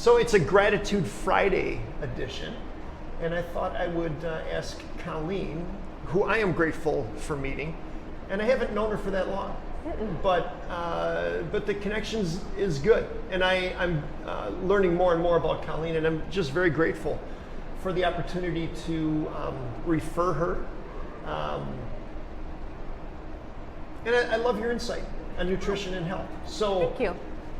So it's a Gratitude Friday edition, and I thought I would ask Colleen, who I am grateful for meeting, and I haven't known her for that long, but the connections is good, and I'm learning more and more about Colleen, and I'm just very grateful for the opportunity to refer her. And I love your insight on nutrition and health. So Thank you.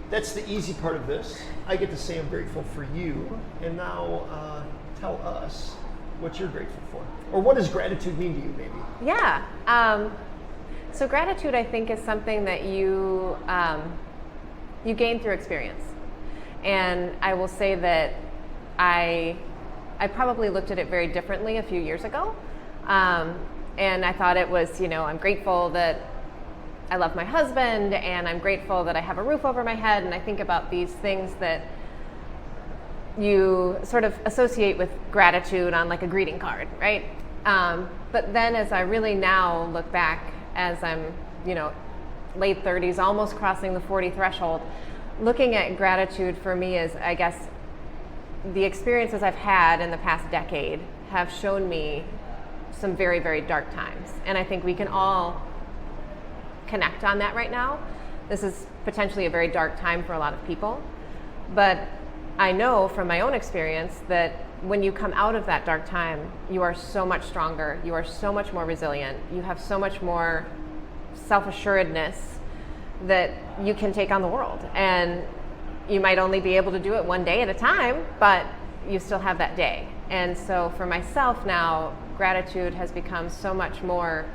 that's the easy part of this. I get to say I'm grateful for you. And now tell us what you're grateful for. Or what does gratitude mean to you, maybe? Yeah. So gratitude, I think, is something that you gain through experience. And I will say that I probably looked at it very differently a few years ago. And I thought it was, I'm grateful that I love my husband, and I'm grateful that I have a roof over my head, and I think about these things that you sort of associate with gratitude on like a greeting card, right? But then as I really now look back, as I'm, late 30s, almost crossing the 40 threshold, looking at gratitude for me is, I guess, the experiences I've had in the past decade have shown me some very, very dark times. And I think we can all connect on that right now. This is potentially a very dark time for a lot of people. But I know from my own experience that when you come out of that dark time, you are so much stronger. You are so much more resilient. You have so much more self-assuredness that you can take on the world. And you might only be able to do it one day at a time, but you still have that day. And so for myself now, gratitude has become so much more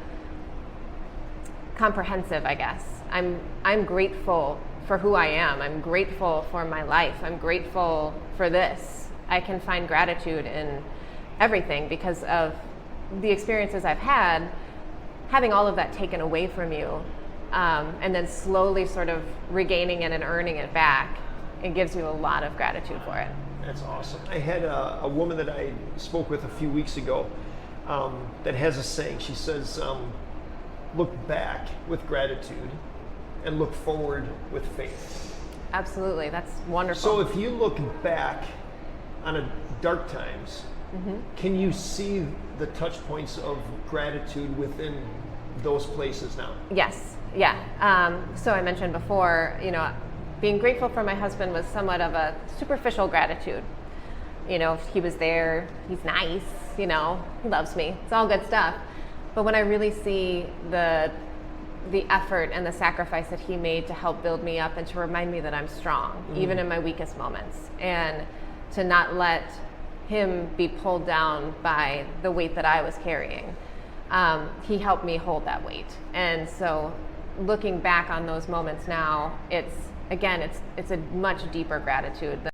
comprehensive, I guess. I'm grateful for who I am. I'm grateful for my life. I'm grateful for this. I can find gratitude in everything because of the experiences I've had, having all of that taken away from you, and then slowly sort of regaining it and earning it back. It gives you a lot of gratitude for it. That's awesome. I had a woman that I spoke with a few weeks ago that has a saying. She says, look back with gratitude and look forward with faith. Absolutely. That's wonderful. So if you look back on a dark times, can you see the touch points of gratitude within those places now? Yes. Yeah. So I mentioned before, being grateful for my husband was somewhat of a superficial gratitude. He was there, he's nice, he loves me. It's all good stuff. But when I really see the effort and the sacrifice that he made to help build me up and to remind me that I'm strong, even in my weakest moments, and to not let him be pulled down by the weight that I was carrying, he helped me hold that weight. And so looking back on those moments now, it's a much deeper gratitude than